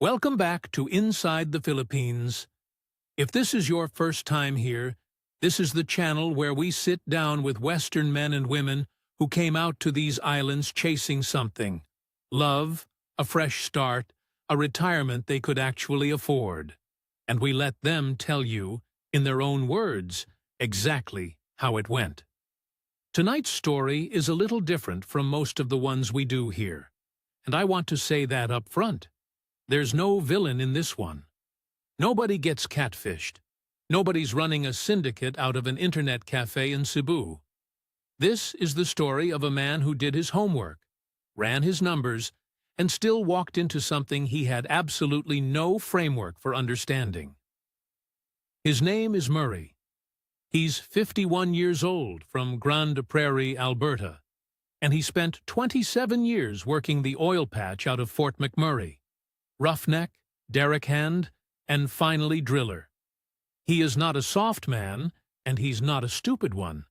Welcome back to Inside the Philippines. If this is your first time here, this is the channel where we sit down with Western men and women who came out to these islands chasing something. Love, a fresh start, a retirement they could actually afford. And we let them tell you, in their own words, exactly how it went. Tonight's story is a little different from most of the ones we do here. And I want to say that up front. There's no villain in this one. Nobody gets catfished. Nobody's running a syndicate out of an internet cafe in Cebu. This is the story of a man who did his homework, ran his numbers, and still walked into something he had absolutely no framework for understanding. His name is Murray. He's 51 years old from Grande Prairie, Alberta, and he spent 27 years working the oil patch out of Fort McMurray. Roughneck, derrick hand, and finally driller. He is not a soft man, and he's not a stupid one.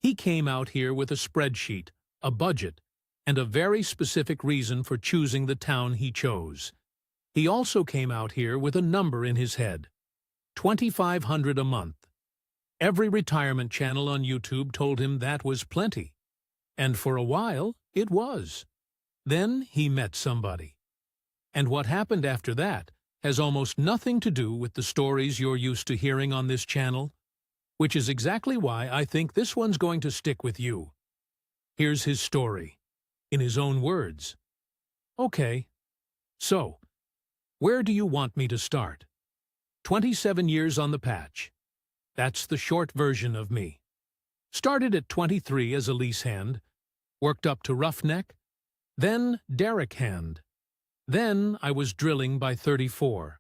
He came out here with a spreadsheet, a budget, and a very specific reason for choosing the town he chose. He also came out here with a number in his head, $2,500 a month. Every retirement channel on YouTube told him that was plenty. And for a while, it was. Then he met somebody. And what happened after that has almost nothing to do with the stories you're used to hearing on this channel, which is exactly why I think this one's going to stick with you. Here's his story, in his own words. Okay, so, where do you want me to start? 27 years on the patch. That's the short version of me. Started at 23 as a lease hand, worked up to roughneck, then derrick hand. Then I was drilling by 34.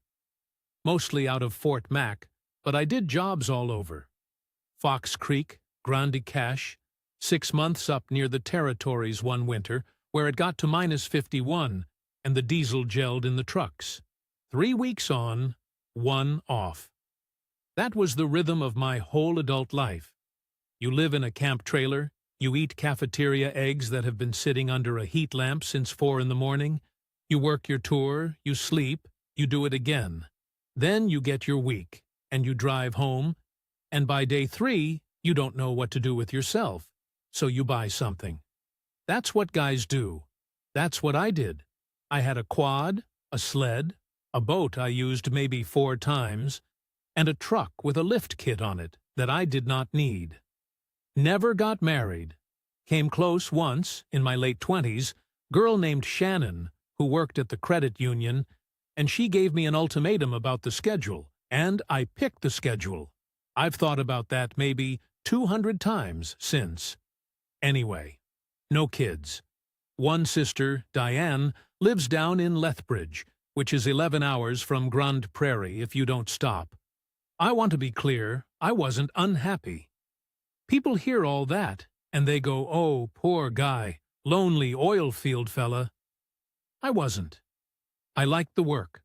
Mostly out of Fort Mac, but I did jobs all over. Fox Creek, Grande Cache, 6 months up near the Territories one winter, where it got to -51, and the diesel gelled in the trucks. 3 weeks on, 1 off. That was the rhythm of my whole adult life. You live in a camp trailer, you eat cafeteria eggs that have been sitting under a heat lamp since 4 in the morning, you work your tour, you sleep, you do it again. Then you get your week, and you drive home, and by day 3, you don't know what to do with yourself, so you buy something. That's what guys do. That's what I did. I had a quad, a sled, a boat I used maybe 4 times, and a truck with a lift kit on it that I did not need. Never got married. Came close once, in my late 20s, girl named Shannon, who worked at the credit union, and she gave me an ultimatum about the schedule, and I picked the schedule. I've thought about that maybe 200 times since. Anyway, no kids. One sister, Diane, lives down in Lethbridge, which is 11 hours from Grande Prairie if you don't stop. I want to be clear, I wasn't unhappy. People hear all that, and they go, oh, poor guy, lonely oil field fella. I wasn't. I liked the work.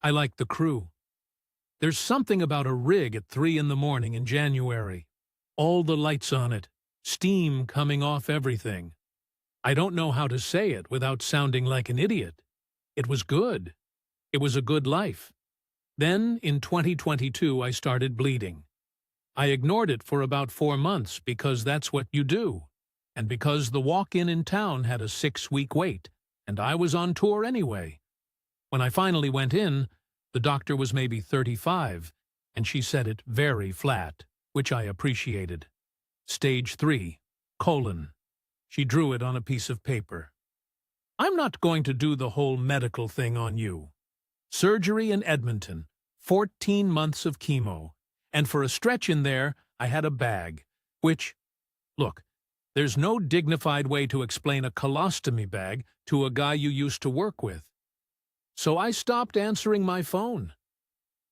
I liked the crew. There's something about a rig at 3 in the morning in January. All the lights on it, steam coming off everything. I don't know how to say it without sounding like an idiot. It was good. It was a good life. Then, in 2022, I started bleeding. I ignored it for about 4 months because that's what you do, and because the walk-in in town had a 6-week wait. And I was on tour anyway. When I finally went in, the doctor was maybe 35, and she said it very flat, which I appreciated. Stage 3, colon. She drew it on a piece of paper. I'm not going to do the whole medical thing on you. Surgery in Edmonton, 14 months of chemo, and for a stretch in there, I had a bag, which, look, there's no dignified way to explain a colostomy bag to a guy you used to work with. So I stopped answering my phone.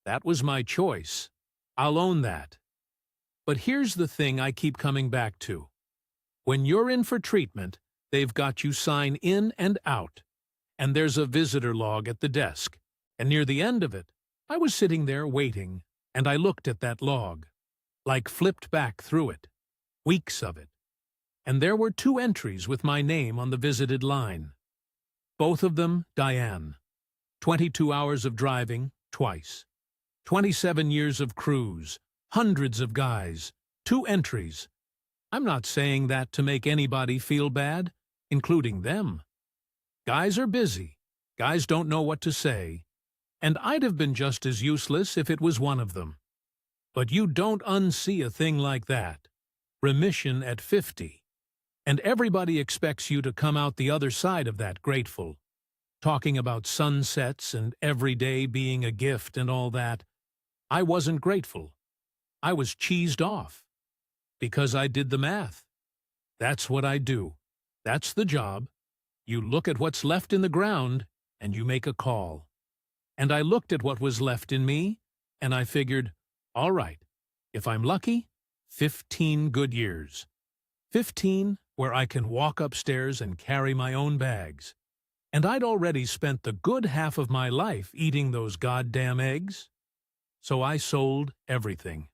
That was my choice. I'll own that. But here's the thing I keep coming back to. When you're in for treatment, they've got you sign in and out, and there's a visitor log at the desk, and near the end of it, I was sitting there waiting, and I looked at that log, like flipped back through it, weeks of it. And there were 2 entries with my name on the visited line. Both of them, Diane. 22 hours of driving, twice. 27 years of cruise, hundreds of guys, 2 entries. I'm not saying that to make anybody feel bad, including them. Guys are busy. Guys don't know what to say. And I'd have been just as useless if it was one of them. But you don't unsee a thing like that. Remission at 50. And everybody expects you to come out the other side of that grateful. Talking about sunsets and every day being a gift and all that. I wasn't grateful. I was cheesed off. Because I did the math. That's what I do. That's the job. You look at what's left in the ground, and you make a call. And I looked at what was left in me, and I figured, all right, if I'm lucky, 15 good years. 15 where I can walk upstairs and carry my own bags. And I'd already spent the good half of my life eating those goddamn eggs. So I sold everything.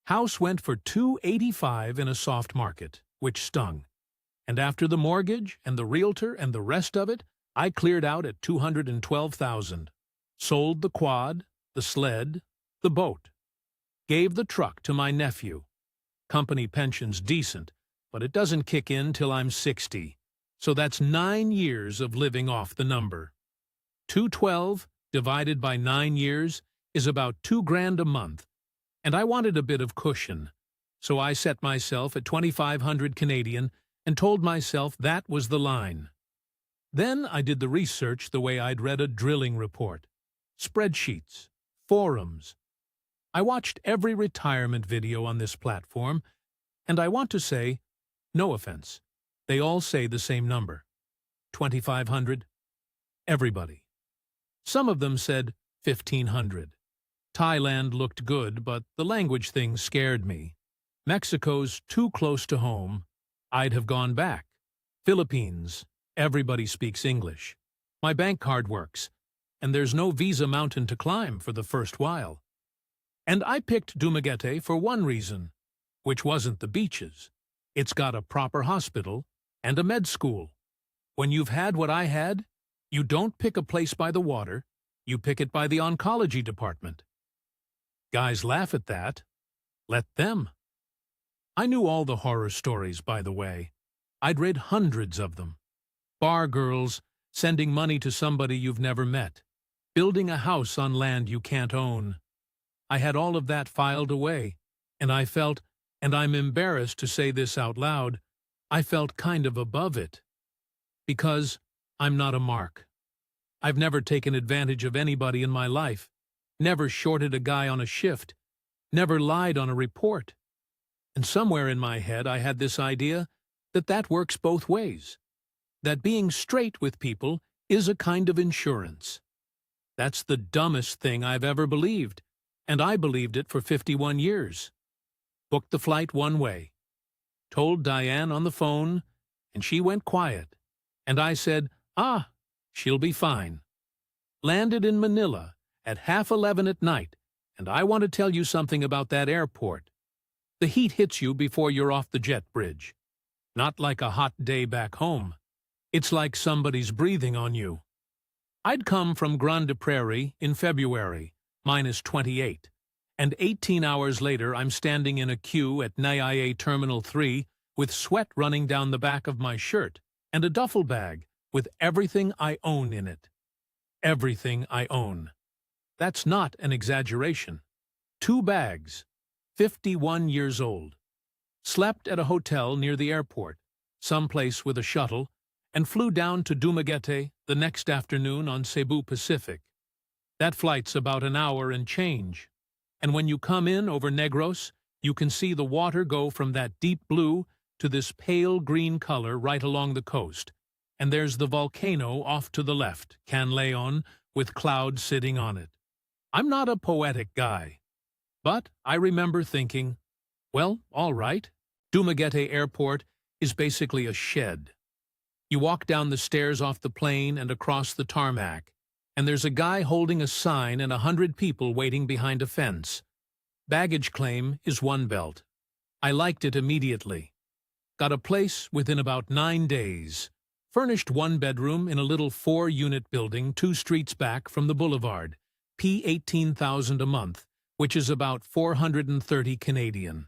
House went for $285 in a soft market, which stung. And after the mortgage and the realtor and the rest of it, I cleared out at $212,000. Sold the quad, the sled, the boat. Gave the truck to my nephew. Company pension's decent, but it doesn't kick in till I'm 60. So that's 9 years of living off the number. 212 divided by 9 years is about $2,000 a month. And I wanted a bit of cushion, so I set myself at 2,500 Canadian and told myself that was the line. Then I did the research the way I'd read a drilling report. Spreadsheets, forums. I watched every retirement video on this platform, and I want to say, no offense, they all say the same number. 2,500. Everybody. Some of them said 1,500. Thailand looked good, but the language thing scared me. Mexico's too close to home. I'd have gone back. Philippines. Everybody speaks English. My bank card works, and there's no visa mountain to climb for the first while. And I picked Dumaguete for one reason, which wasn't the beaches. It's got a proper hospital and a med school. When you've had what I had, you don't pick a place by the water, you pick it by the oncology department. Guys laugh at that. Let them. I knew all the horror stories, by the way. I'd read hundreds of them. Bar girls, sending money to somebody you've never met, building a house on land you can't own. I had all of that filed away, and I felt, and I'm embarrassed to say this out loud, I felt kind of above it. Because I'm not a mark. I've never taken advantage of anybody in my life. Never shorted a guy on a shift, never lied on a report. And somewhere in my head I had this idea that works both ways, that being straight with people is a kind of insurance. That's the dumbest thing I've ever believed, and I believed it for 51 years. Booked the flight one way. Told Diane on the phone, and she went quiet, and I said, she'll be fine. Landed in Manila at 11:30 at night, and I want to tell you something about that airport. The heat hits you before you're off the jet bridge. Not like a hot day back home. It's like somebody's breathing on you. I'd come from Grande Prairie in February, -28, and 18 hours later I'm standing in a queue at Naya Terminal 3 with sweat running down the back of my shirt and a duffel bag with everything I own in it. Everything I own. That's not an exaggeration. 2 bags. 51 years old. Slept at a hotel near the airport, someplace with a shuttle, and flew down to Dumaguete the next afternoon on Cebu Pacific. That flight's about an hour and change, and when you come in over Negros, you can see the water go from that deep blue to this pale green color right along the coast, and there's the volcano off to the left, Canlaon, with clouds sitting on it. I'm not a poetic guy, but I remember thinking, well, all right, Dumaguete Airport is basically a shed. You walk down the stairs off the plane and across the tarmac, and there's a guy holding a sign and 100 people waiting behind a fence. Baggage claim is one belt. I liked it immediately. Got a place within about 9 days. Furnished one-bedroom in a little 4-unit building 2 streets back from the boulevard. P 18,000 a month, which is about 430 Canadian.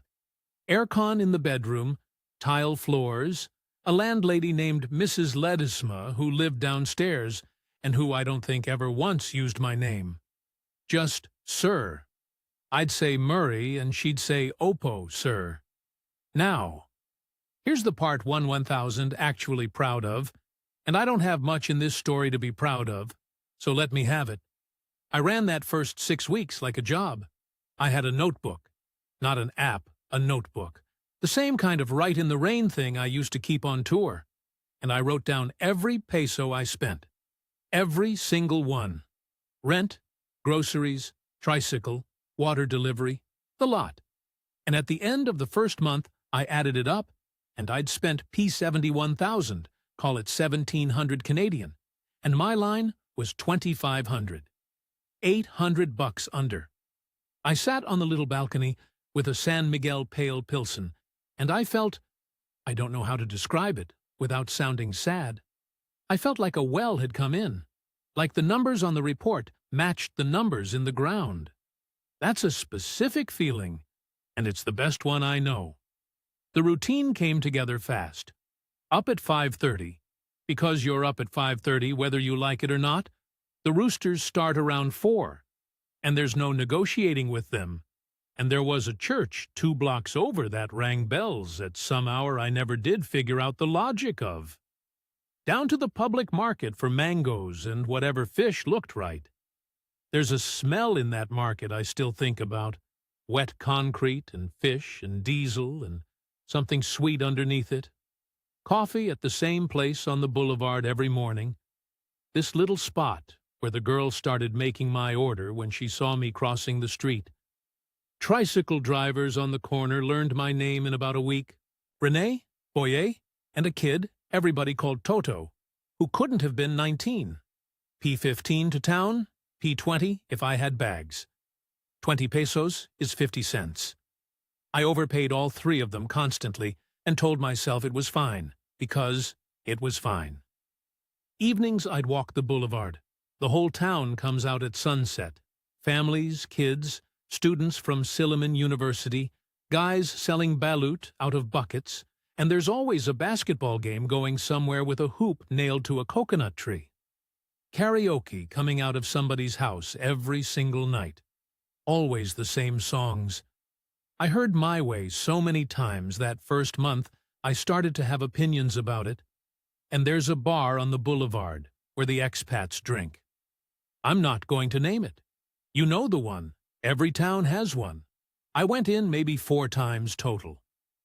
Aircon in the bedroom, tile floors, a landlady named Mrs. Ledesma who lived downstairs and who I don't think ever once used my name. Just Sir. I'd say Murray and she'd say Oppo, sir. Now, here's the part 1000 actually proud of, and I don't have much in this story to be proud of, so let me have it. I ran that first 6 weeks like a job. I had a notebook. Not an app, a notebook. The same kind of write-in-the-rain thing I used to keep on tour. And I wrote down every peso I spent. Every single one. Rent, groceries, tricycle, water delivery, the lot. And at the end of the first month, I added it up, and I'd spent P71,000, call it 1,700 Canadian, and my line was 2,500. $800 under. I sat on the little balcony with a San Miguel Pale Pilsen, and I felt, I don't know how to describe it without sounding sad. I felt like a well had come in, like the numbers on the report matched the numbers in the ground. That's a specific feeling, and it's the best one I know. The routine came together fast. Up at 5:30. Because you're up at 5:30 whether you like it or not, the roosters start around 4, and there's no negotiating with them. And there was a church 2 blocks over that rang bells at some hour I never did figure out the logic of. Down to the public market for mangoes and whatever fish looked right. There's a smell in that market I still think about. Wet concrete and fish and diesel and something sweet underneath it. Coffee at the same place on the boulevard every morning. This little spot where the girl started making my order when she saw me crossing the street. Tricycle drivers on the corner learned my name in about a week. Renee, Boyer, and a kid everybody called Toto, who couldn't have been 19. P15 to town, P20 if I had bags. 20 pesos is 50 cents. I overpaid all 3 of them constantly and told myself it was fine, because it was fine. Evenings I'd walk the boulevard. The whole town comes out at sunset. Families, kids, students from Silliman University, guys selling balut out of buckets, and there's always a basketball game going somewhere with a hoop nailed to a coconut tree. Karaoke coming out of somebody's house every single night. Always the same songs. I heard My Way so many times that first month I started to have opinions about it. And there's a bar on the boulevard where the expats drink. I'm not going to name it. You know the one. Every town has one. I went in maybe 4 times total.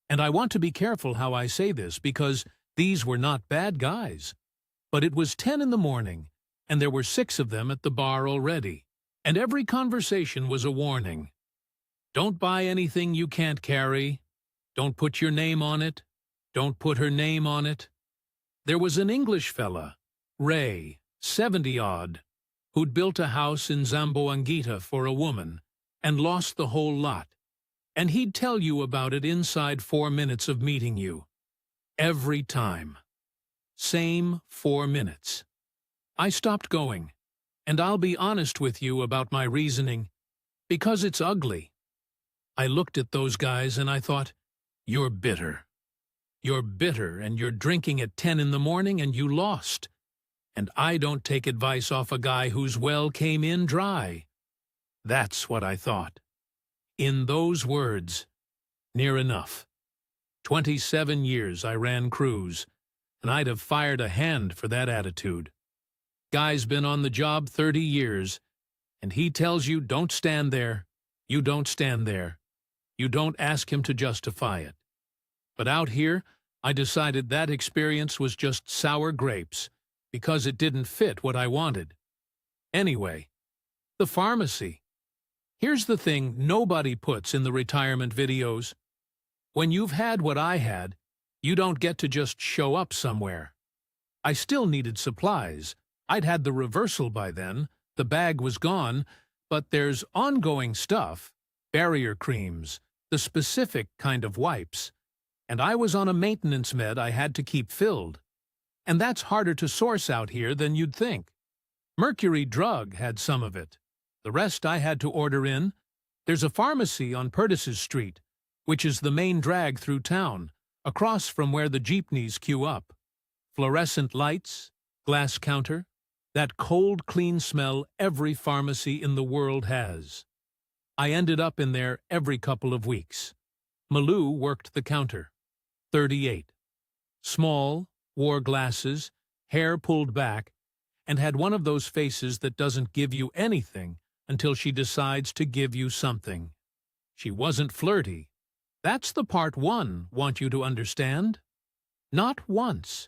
And I want to be careful how I say this because these were not bad guys. But it was 10 in the morning, and there were 6 of them at the bar already. And every conversation was a warning. Don't buy anything you can't carry. Don't put your name on it. Don't put her name on it. There was an English fella, Ray, 70-odd, who'd built a house in Zamboanguita for a woman and lost the whole lot. And he'd tell you about it inside 4 minutes of meeting you. Every time. Same 4 minutes. I stopped going, and I'll be honest with you about my reasoning, because it's ugly. I looked at those guys and I thought, you're bitter. You're bitter and you're drinking at 10 in the morning and you lost. And I don't take advice off a guy whose well came in dry. That's what I thought. In those words, near enough. 27 years I ran crews, and I'd have fired a hand for that attitude. Guy's been on the job 30 years, and he tells you don't stand there, you don't stand there. You don't ask him to justify it. But out here, I decided that experience was just sour grapes, because it didn't fit what I wanted. Anyway, the pharmacy. Here's the thing nobody puts in the retirement videos. When you've had what I had, you don't get to just show up somewhere. I still needed supplies. I'd had the reversal by then, the bag was gone, but there's ongoing stuff, barrier creams, the specific kind of wipes, and I was on a maintenance med I had to keep filled. And that's harder to source out here than you'd think. Mercury Drug had some of it. The rest I had to order in. There's a pharmacy on Purtice's Street, which is the main drag through town, across from where the jeepneys queue up. Fluorescent lights, glass counter, that cold, clean smell every pharmacy in the world has. I ended up in there every couple of weeks. Malou worked the counter. 38. Small, wore glasses, hair pulled back, and had one of those faces that doesn't give you anything until she decides to give you something. She wasn't flirty. That's the part one want you to understand. Not once.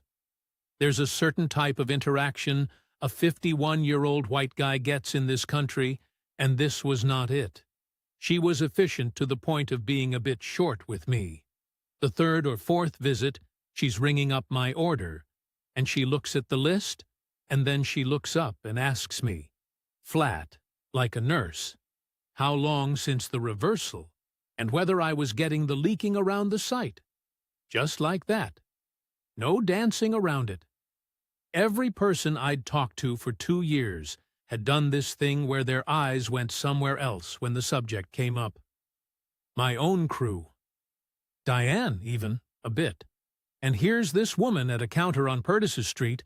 There's a certain type of interaction a 51-year-old white guy gets in this country, and this was not it. She was efficient to the point of being a bit short with me. The third or fourth visit, she's ringing up my order, and she looks at the list, and then she looks up and asks me, flat, like a nurse, how long since the reversal, and whether I was getting the leaking around the site. Just like that. No dancing around it. Every person I'd talked to for 2 years had done this thing where their eyes went somewhere else when the subject came up. My own crew. Diane, even, a bit. And here's this woman at a counter on Purtice's Street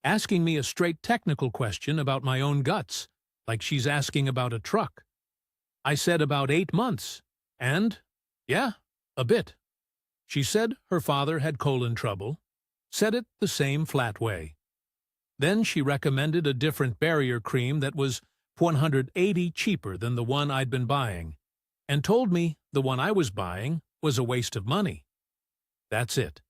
asking me a straight technical question about my own guts, like she's asking about a truck. I said about 8 months, and, yeah, a bit. She said her father had colon trouble, said it the same flat way. Then she recommended a different barrier cream that was $180 cheaper than the one I'd been buying, and told me the one I was buying was a waste of money. That's it.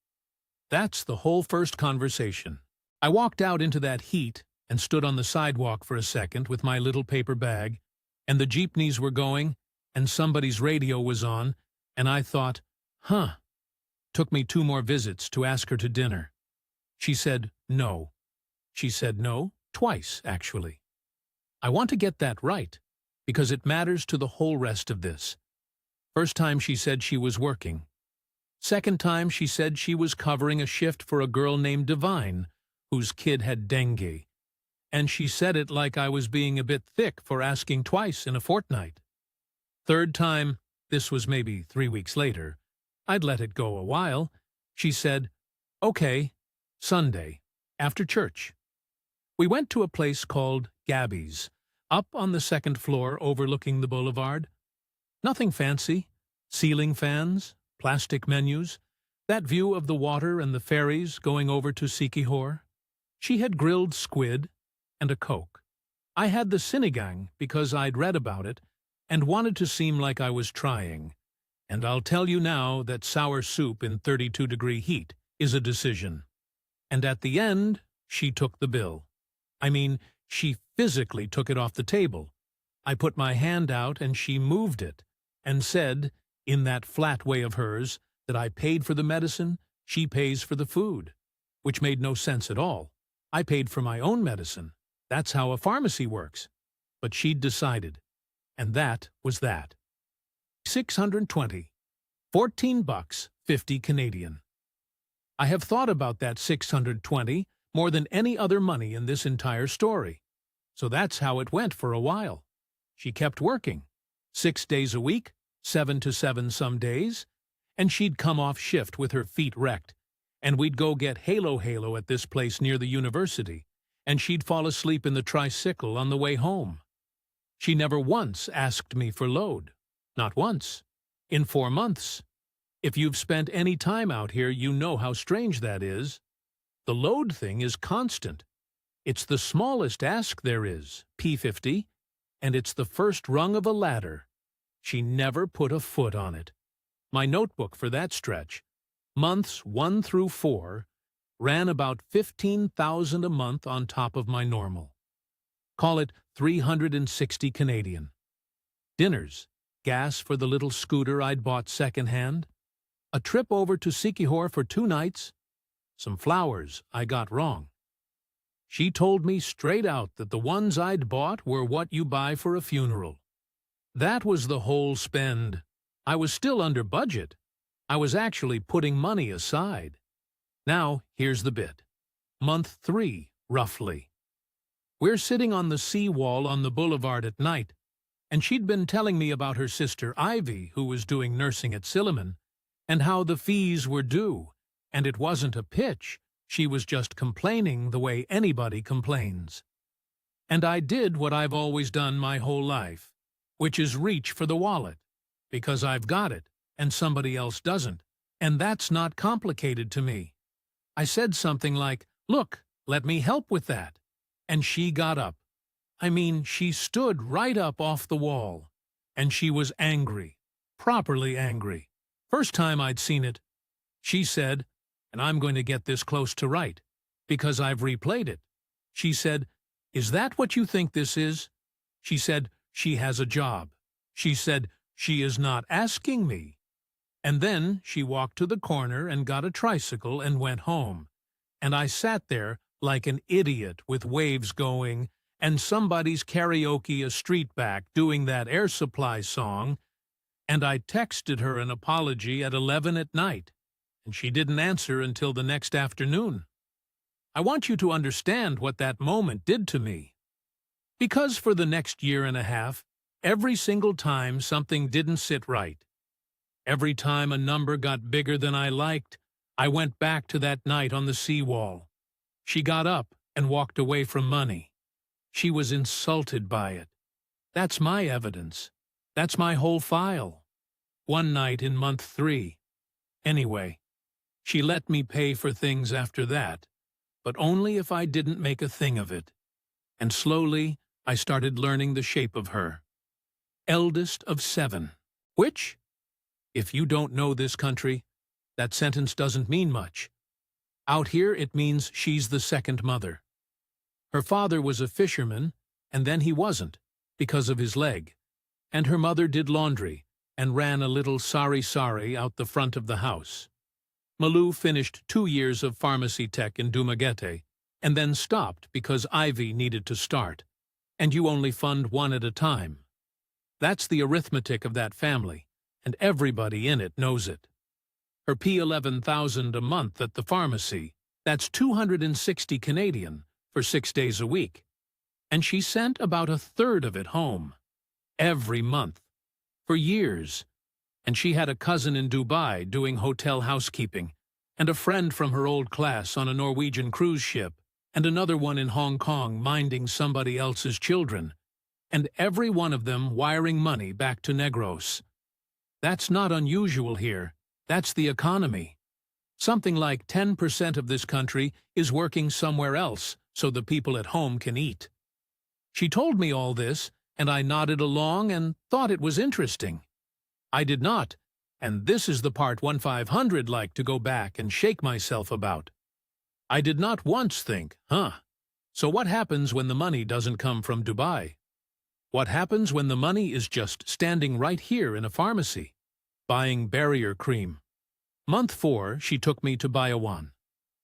That's the whole first conversation. I walked out into that heat and stood on the sidewalk for a second with my little paper bag, and the jeepneys were going, and somebody's radio was on, and I thought, huh. Took me 2 more visits to ask her to dinner. She said no. She said no, twice, actually. I want to get that right, because it matters to the whole rest of this. First time she said she was working. Second time she said she was covering a shift for a girl named Divine, whose kid had dengue. And she said it like I was being a bit thick for asking twice in a fortnight. Third time, this was maybe 3 weeks later, I'd let it go a while, she said, okay, Sunday, after church. We went to a place called Gabby's, up on the 2nd floor overlooking the boulevard. Nothing fancy, ceiling fans, plastic menus, that view of the water and the ferries going over to Sikihor. She had grilled squid and a Coke. I had the sinigang because I'd read about it and wanted to seem like I was trying. And I'll tell you now that sour soup in 32-degree heat is a decision. And at the end, she took the bill. I mean, she physically took it off the table. I put my hand out and she moved it and said, in that flat way of hers, that I paid for the medicine, she pays for the food, which made no sense at all. I paid for my own medicine. That's how a pharmacy works. But she'd decided. And that was that. 620. $14, 50 Canadian. I have thought about that 620 more than any other money in this entire story. So that's how it went for a while. She kept working. 6 days a week, 7 to 7 some days, and she'd come off shift with her feet wrecked, and we'd go get Halo at this place near the university, and she'd fall asleep in the tricycle on the way home. She never once asked me for load. Not once. In 4 months. If you've spent any time out here, you know how strange that is. The load thing is constant. It's the smallest ask there is, P50, and it's the first rung of a ladder. She never put a foot on it. My notebook for that stretch, months 1 through 4, ran about $15,000 a month on top of my normal. Call it 360 Canadian. Dinners, gas for the little scooter I'd bought secondhand, a trip over to Sikihor for 2 nights, some flowers I got wrong. She told me straight out that the ones I'd bought were what you buy for a funeral. That was the whole spend. I was still under budget. I was actually putting money aside. Now, here's the bit. month 3, roughly. We're sitting on the seawall on the boulevard at night, and she'd been telling me about her sister Ivy, who was doing nursing at Silliman, and how the fees were due, and it wasn't a pitch, she was just complaining the way anybody complains. And I did what I've always done my whole life, which is reach for the wallet, because I've got it, and somebody else doesn't, and that's not complicated to me. I said something like, "Look, let me help with that." And she got up. I mean, she stood right up off the wall. And she was angry. Properly angry. First time I'd seen it. She said, and I'm going to get this close to right, because I've replayed it. She said, "Is that what you think this is?" She said, "She has a job." She said, "She is not asking me." And then she walked to the corner and got a tricycle and went home. And I sat there like an idiot with waves going and somebody's karaoke a street back doing that Air Supply song, and I texted her an apology at 11 at night, and she didn't answer until the next afternoon. I want you to understand what that moment did to me. Because for the next year and a half, every single time something didn't sit right, every time a number got bigger than I liked, I went back to that night on the seawall. She got up and walked away from money. She was insulted by it. That's my evidence. That's my whole file. One night in month 3. Anyway, she let me pay for things after that, but only if I didn't make a thing of it. And slowly, I started learning the shape of her. Eldest of 7. Which, if you don't know this country, that sentence doesn't mean much. Out here, it means she's the second mother. Her father was a fisherman, and then he wasn't, because of his leg. And her mother did laundry, and ran a little sari-sari out the front of the house. Malou finished 2 years of pharmacy tech in Dumaguete, and then stopped because Ivy needed to start, and you only fund one at a time. That's the arithmetic of that family, and everybody in it knows it. Her P11,000 a month at the pharmacy, that's 260 Canadian for 6 days a week. And she sent about a third of it home. Every month. For years. And she had a cousin in Dubai doing hotel housekeeping, and a friend from her old class on a Norwegian cruise ship, and another one in Hong Kong minding somebody else's children, and every one of them wiring money back to Negros. That's not unusual here. That's the economy. Something like 10% of this country is working somewhere else so the people at home can eat. She told me all this, and I nodded along and thought it was interesting. I did not, and this is the part 1/500 like to go back and shake myself about. I did not once think, so what happens when the money doesn't come from Dubai? What happens when the money is just standing right here in a pharmacy, buying barrier cream? Month 4, she took me to Bayawan.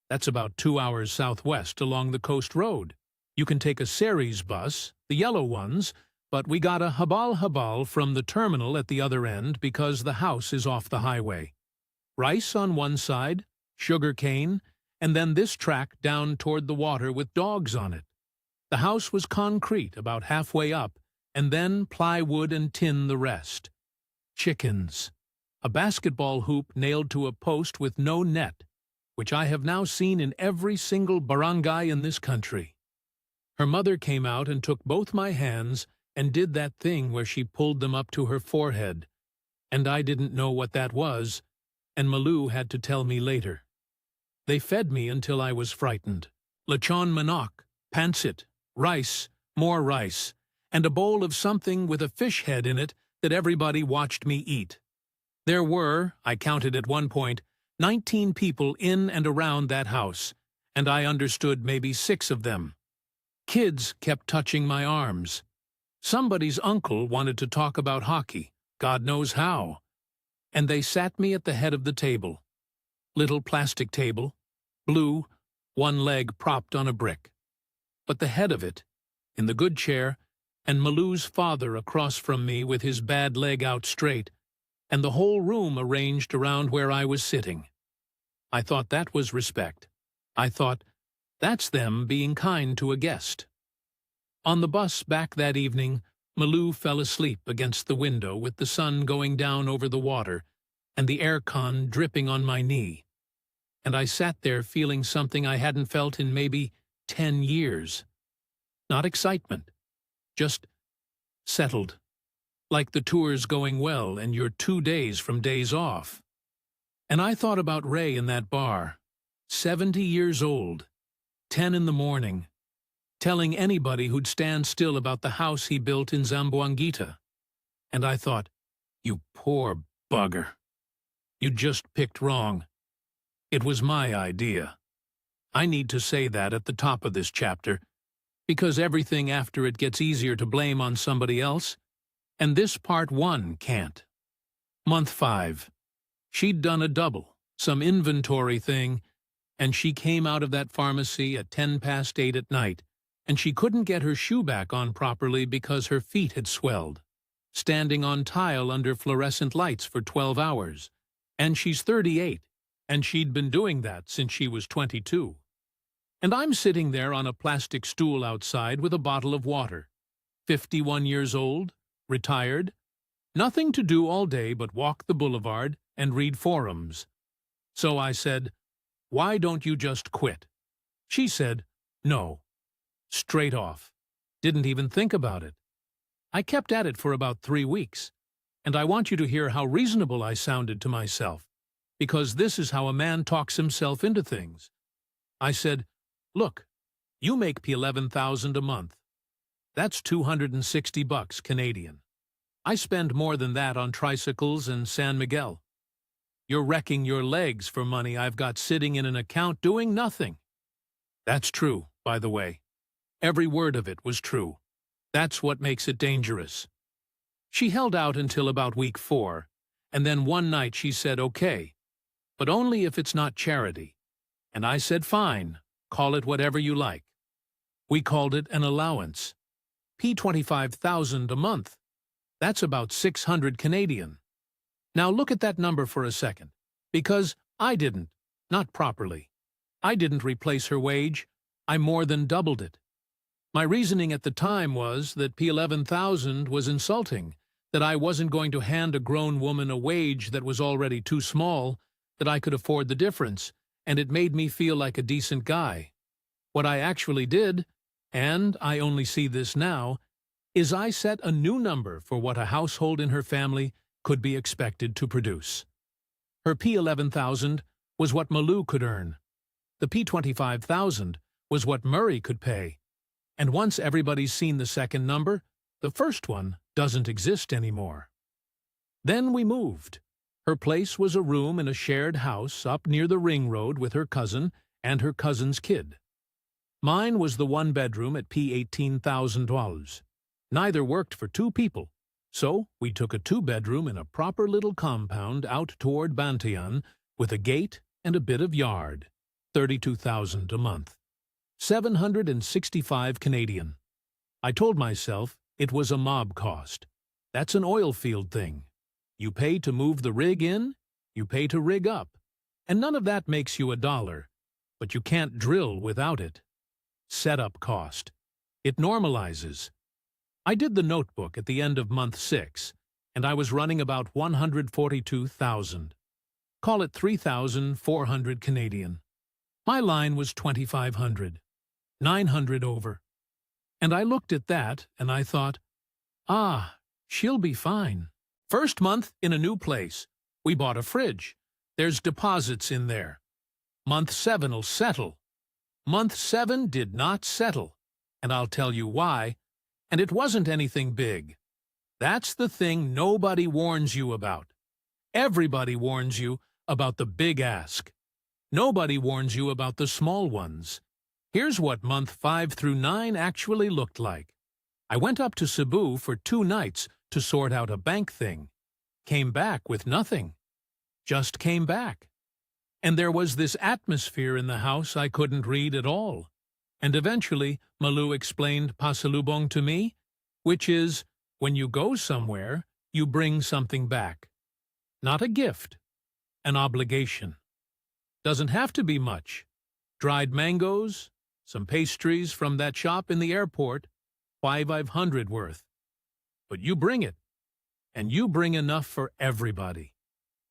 That's about 2 hours southwest along the coast road. You can take a Ceres bus, the yellow ones, but we got a habal from the terminal at the other end because the house is off the highway. Rice on one side, sugar cane, and then this track down toward the water with dogs on it. The house was concrete about halfway up, and then plywood and tin the rest. Chickens. A basketball hoop nailed to a post with no net, which I have now seen in every single barangay in this country. Her mother came out and took both my hands and did that thing where she pulled them up to her forehead, and I didn't know what that was, and Malou had to tell me later. They fed me until I was frightened. Lechon manok, pancit, rice, more rice, and a bowl of something with a fish head in it that everybody watched me eat. There were, I counted at one point, 19 people in and around that house, and I understood maybe 6 of them. Kids kept touching my arms. Somebody's uncle wanted to talk about hockey, God knows how. And they sat me at the head of the table. Little plastic table, blue, one leg propped on a brick. But the head of it, in the good chair, and Malou's father across from me with his bad leg out straight, and the whole room arranged around where I was sitting. I thought that was respect. I thought, That's them being kind to a guest. On the bus back that evening, Malou fell asleep against the window with the sun going down over the water and the aircon dripping on my knee. And I sat there feeling something I hadn't felt in maybe 10 years. Not excitement, just settled. Like the tour's going well and you're 2 days from days off. And I thought about Ray in that bar, 70 years old, 10 in the morning, telling anybody who'd stand still about the house he built in Zamboanguita. And I thought, you poor bugger. You just picked wrong. It was my idea. I need to say that at the top of this chapter, because everything after it gets easier to blame on somebody else, and this part 1 can't. Month 5. She'd done a double, some inventory thing, and she came out of that pharmacy at 8:10 at night, and she couldn't get her shoe back on properly because her feet had swelled, standing on tile under fluorescent lights for 12 hours. And she's 38, and she'd been doing that since she was 22. And I'm sitting there on a plastic stool outside with a bottle of water, 51 years old, retired, nothing to do all day but walk the boulevard and read forums. So I said, "Why don't you just quit?" She said, "No." Straight off. Didn't even think about it. I kept at it for about 3 weeks, and I want you to hear how reasonable I sounded to myself, because this is how a man talks himself into things. I said, "Look, you make $11,000 a month. That's $260 Canadian. I spend more than that on tricycles and San Miguel. You're wrecking your legs for money I've got sitting in an account doing nothing." That's true, by the way. Every word of it was true. That's what makes it dangerous. She held out until about week 4, and then one night she said, "Okay, but only if it's not charity." And I said, "Fine, call it whatever you like." We called it an allowance. $25,000 a month. That's about 600 Canadian. Now look at that number for a second, because I didn't, not properly. I didn't replace her wage, I more than doubled it. My reasoning at the time was that $11,000 was insulting, that I wasn't going to hand a grown woman a wage that was already too small, that I could afford the difference, and it made me feel like a decent guy. What I actually did, and I only see this now, is I set a new number for what a household in her family could be expected to produce. Her P11,000 was what Malou could earn. The P25,000 was what Murray could pay. And once everybody's seen the second number, the first one doesn't exist anymore. Then we moved. Her place was a room in a shared house up near the ring road with her cousin and her cousin's kid. Mine was the one-bedroom at $18,000. Neither worked for 2 people, so we took a 2-bedroom in a proper little compound out toward Bantian with a gate and a bit of yard. $32,000 a month. 765 Canadian. I told myself it was a mob cost. That's an oil field thing. You pay to move the rig in, you pay to rig up, and none of that makes you $1, but you can't drill without it. Setup cost. It normalizes. I did the notebook at the end of month 6, and I was running about 142,000. Call it 3,400 Canadian. My line was 2,500, 900 over. And I looked at that, and I thought, she'll be fine. First month in a new place. We bought a fridge. There's deposits in there. Month 7'll settle. Month 7 did not settle, and I'll tell you why. And it wasn't anything big. That's the thing nobody warns you about. Everybody warns you about the big ask. Nobody warns you about the small ones. Here's what month 5 through 9 actually looked like. I went up to Cebu for 2 nights to sort out a bank thing. Came back with nothing. Just came back. And there was this atmosphere in the house I couldn't read at all. And eventually, Malou explained pasalubong to me, which is, when you go somewhere, you bring something back. Not a gift, an obligation. Doesn't have to be much. Dried mangoes, some pastries from that shop in the airport, 500 worth. But you bring it, and you bring enough for everybody.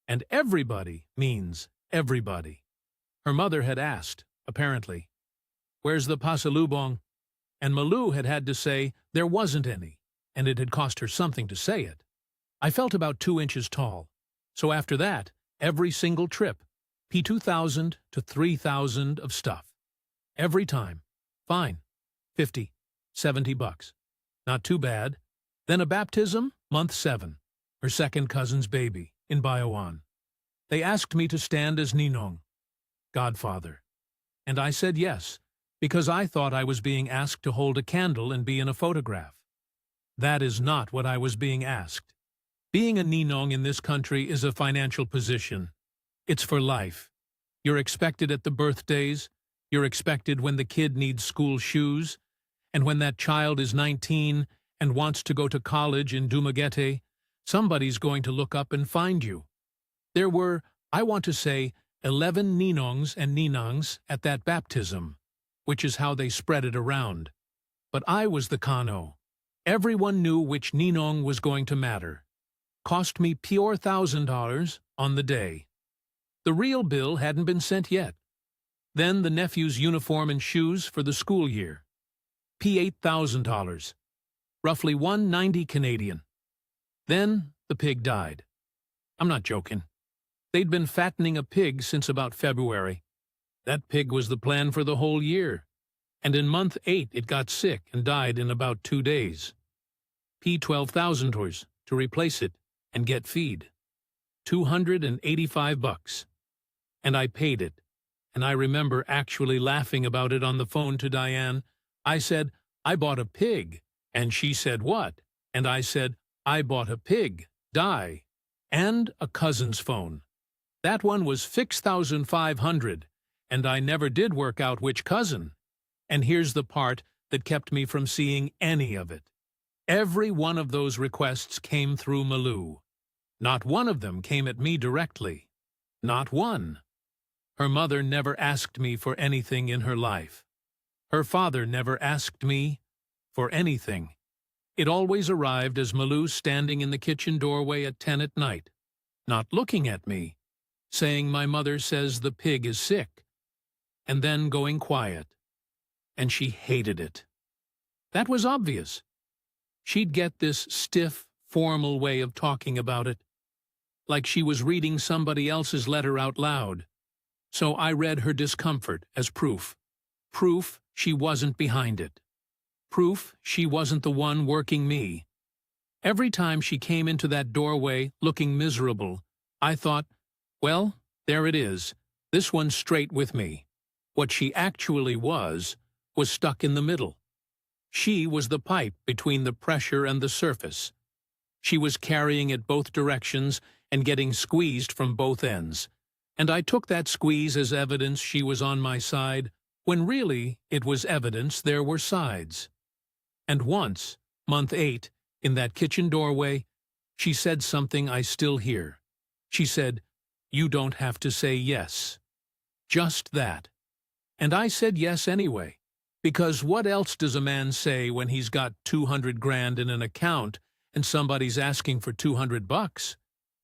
And everybody means everybody. Her mother had asked, apparently, "Where's the pasalubong?" And Malou had had to say there wasn't any, and it had cost her something to say it. I felt about 2 inches tall, so after that, every single trip, P2,000 to 3,000 of stuff. Every time. Fine. 50, 70 bucks. Not too bad. Then a baptism, month 7, her second cousin's baby, in Bayawan. They asked me to stand as Ninong, godfather. And I said yes, because I thought I was being asked to hold a candle and be in a photograph. That is not what I was being asked. Being a Ninong in this country is a financial position. It's for life. You're expected at the birthdays, you're expected when the kid needs school shoes, and when that child is 19 and wants to go to college in Dumaguete, somebody's going to look up and find you. There were, I want to say, 11 Ninongs and Ninangs at that baptism, which is how they spread it around. But I was the Kano. Everyone knew which Ninong was going to matter. Cost me pure $1,000 on the day. The real bill hadn't been sent yet. Then the nephew's uniform and shoes for the school year. $8,000. Roughly 190 Canadian. Then the pig died. I'm not joking. They'd been fattening a pig since about February. That pig was the plan for the whole year. And in month 8 it got sick and died in about 2 days. $12,000 to replace it and get feed. 285 bucks. And I paid it. And I remember actually laughing about it on the phone to Diane. I said, "I bought a pig." And she said, "What?" And I said, "I bought a pig, die." And a cousin's phone. That one was 6,500, and I never did work out which cousin. And here's the part that kept me from seeing any of it. Every one of those requests came through Malou. Not one of them came at me directly. Not one. Her mother never asked me for anything in her life. Her father never asked me for anything. It always arrived as Malou standing in the kitchen doorway at 10 at night, not looking at me, saying my mother says the pig is sick, and then going quiet. And she hated it. That was obvious. She'd get this stiff, formal way of talking about it, like she was reading somebody else's letter out loud. So I read her discomfort as proof. Proof she wasn't behind it. Proof she wasn't the one working me. Every time she came into that doorway looking miserable, I thought, well, there it is. This one's straight with me. What she actually was stuck in the middle. She was the pipe between the pressure and the surface. She was carrying it both directions and getting squeezed from both ends. And I took that squeeze as evidence she was on my side, when really it was evidence there were sides. And once, month 8, in that kitchen doorway, she said something I still hear. She said, "You don't have to say yes." Just that. And I said yes anyway, because what else does a man say when he's got 200 grand in an account and somebody's asking for 200 bucks?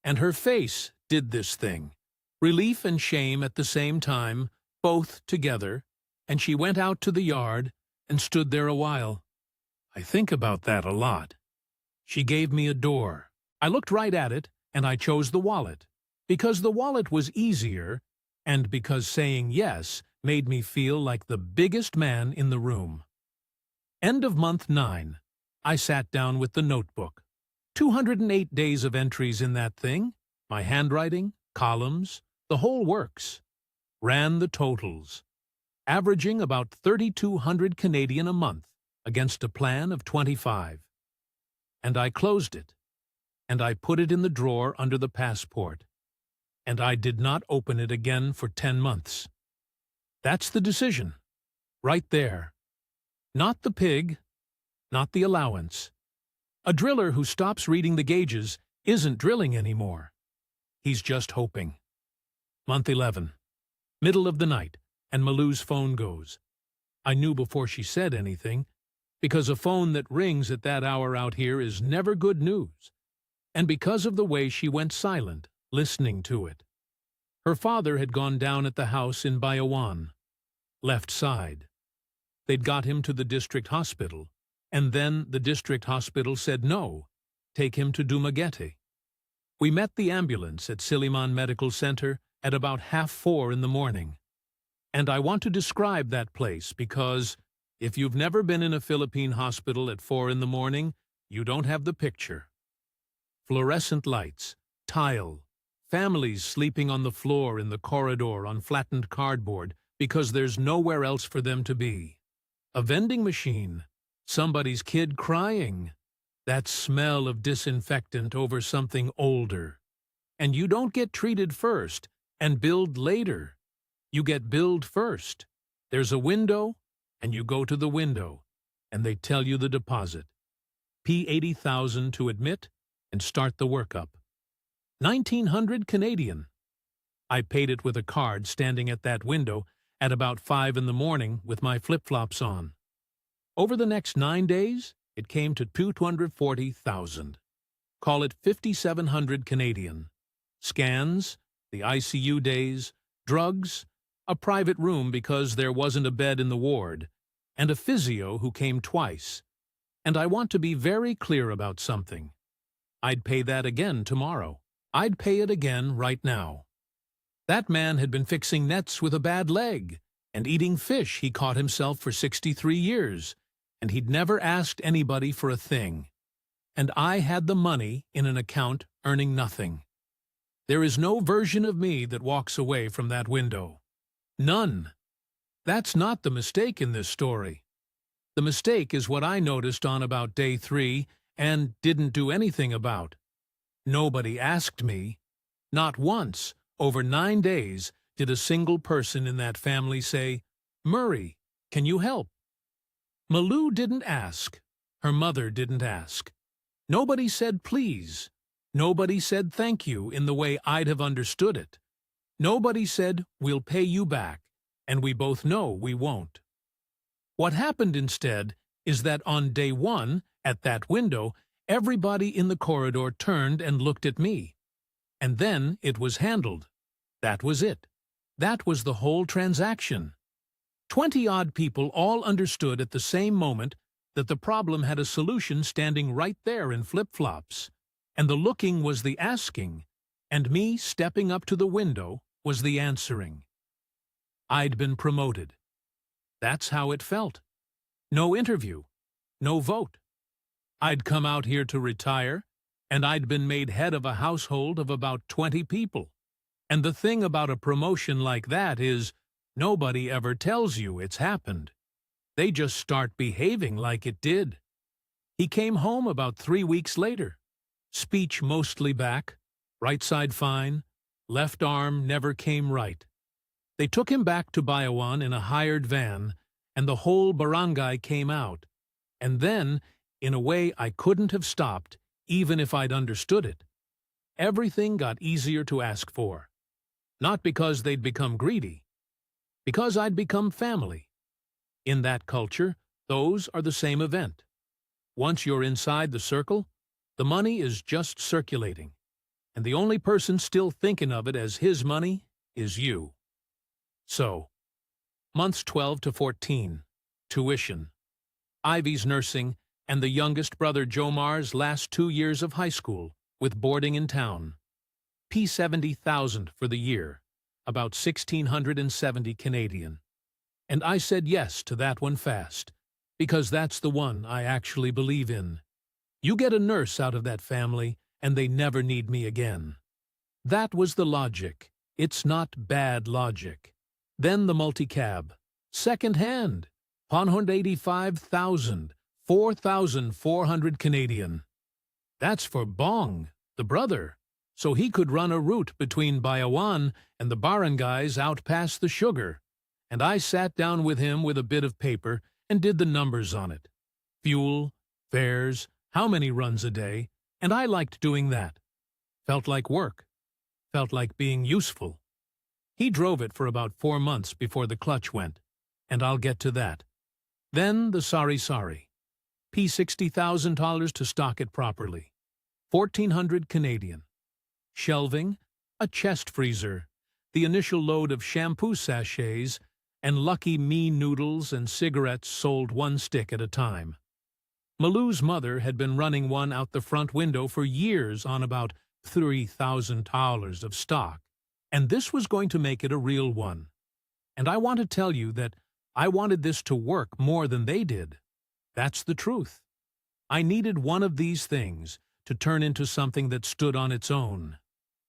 And her face did this thing. Relief and shame at the same time, both together, and she went out to the yard and stood there a while. I think about that a lot. She gave me a door. I looked right at it, and I chose the wallet, because the wallet was easier, and because saying yes made me feel like the biggest man in the room. End of month 9. I sat down with the notebook. 208 days of entries in that thing, my handwriting, columns, the whole works. Ran the totals. Averaging about 3,200 Canadian a month against a plan of 25. And I closed it. And I put it in the drawer under the passport. And I did not open it again for 10 months. That's the decision. Right there. Not the pig, not the allowance. A driller who stops reading the gauges isn't drilling anymore. He's just hoping. Month 11. Middle of the night, and Malou's phone goes. I knew before she said anything, because a phone that rings at that hour out here is never good news, and because of the way she went silent, listening to it. Her father had gone down at the house in Bayawan, left side. They'd got him to the district hospital, and then the district hospital said no, take him to Dumaguete. We met the ambulance at Silliman Medical Center at about 4:30 in the morning. And I want to describe that place because if you've never been in a Philippine hospital at 4 in the morning, you don't have the picture. Fluorescent lights, tile, families sleeping on the floor in the corridor on flattened cardboard because there's nowhere else for them to be. A vending machine, somebody's kid crying, that smell of disinfectant over something older. And you don't get treated first and billed later. You get billed first. There's a window, and you go to the window, and they tell you the deposit. P80,000 to admit and start the workup. 1,900 Canadian. I paid it with a card standing at that window at about 5 in the morning with my flip-flops on. Over the next 9 days, it came to 240,000. Call it 5,700 Canadian. Scans, the ICU days, drugs, a private room because there wasn't a bed in the ward, and a physio who came twice. And I want to be very clear about something. I'd pay that again tomorrow. I'd pay it again right now. That man had been fixing nets with a bad leg and eating fish he caught himself for 63 years, and he'd never asked anybody for a thing. And I had the money in an account earning nothing. There is no version of me that walks away from that window. None. That's not the mistake in this story. The mistake is what I noticed on about day 3 and didn't do anything about. Nobody asked me. Not once, over 9 days, did a single person in that family say, "Murray, can you help?" Malou didn't ask. Her mother didn't ask. Nobody said please. Nobody said thank you in the way I'd have understood it. Nobody said, "We'll pay you back," and we both know we won't. What happened instead is that on day 1, at that window, everybody in the corridor turned and looked at me. And then it was handled. That was it. That was the whole transaction. 20-odd people all understood at the same moment that the problem had a solution standing right there in flip-flops, and the looking was the asking, and me stepping up to the window was the answering. I'd been promoted. That's how it felt. No interview, no vote. I'd come out here to retire, and I'd been made head of a household of about 20 people. And the thing about a promotion like that is, nobody ever tells you it's happened. They just start behaving like it did. He came home about 3 weeks later. Speech mostly back, right side fine, left arm never came right. They took him back to Bayawan in a hired van, and the whole barangay came out. And then, in a way I couldn't have stopped, even if I'd understood it. Everything got easier to ask for. Not because they'd become greedy. Because I'd become family. In that culture, those are the same event. Once you're inside the circle, the money is just circulating, and the only person still thinking of it as his money is you. So, months 12 to 14, tuition, Ivy's nursing, and the youngest brother Jomar's last 2 years of high school, with boarding in town. P70,000 for the year, about 1,670 Canadian. And I said yes to that one fast, because that's the one I actually believe in. You get a nurse out of that family, and they never need me again. That was the logic. It's not bad logic. Then the multi-cab. Second hand. 185,000. 4,400 Canadian. That's for Bong, the brother, so he could run a route between Bayawan and the barangays out past the sugar. And I sat down with him with a bit of paper and did the numbers on it. Fuel, fares, how many runs a day, and I liked doing that. Felt like work. Felt like being useful. He drove it for about 4 months before the clutch went, and I'll get to that. Then the sari-sari. P $60,000 to stock it properly. 1,400 Canadian. Shelving, a chest freezer, the initial load of shampoo sachets, and Lucky Me noodles and cigarettes sold one stick at a time. Malou's mother had been running one out the front window for years on about $3,000 of stock, and this was going to make it a real one. And I want to tell you that I wanted this to work more than they did. That's the truth. I needed one of these things to turn into something that stood on its own,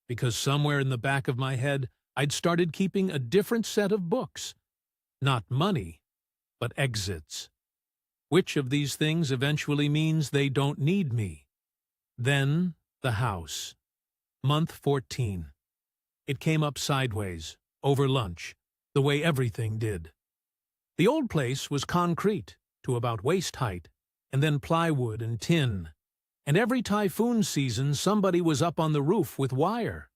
because somewhere in the back of my head I'd started keeping a different set of books. Not money, but exits. Which of these things eventually means they don't need me? Then, the house. Month 14. It came up sideways, over lunch, the way everything did. The old place was concrete, to about waist height, and then plywood and tin. And every typhoon season somebody was up on the roof with wire.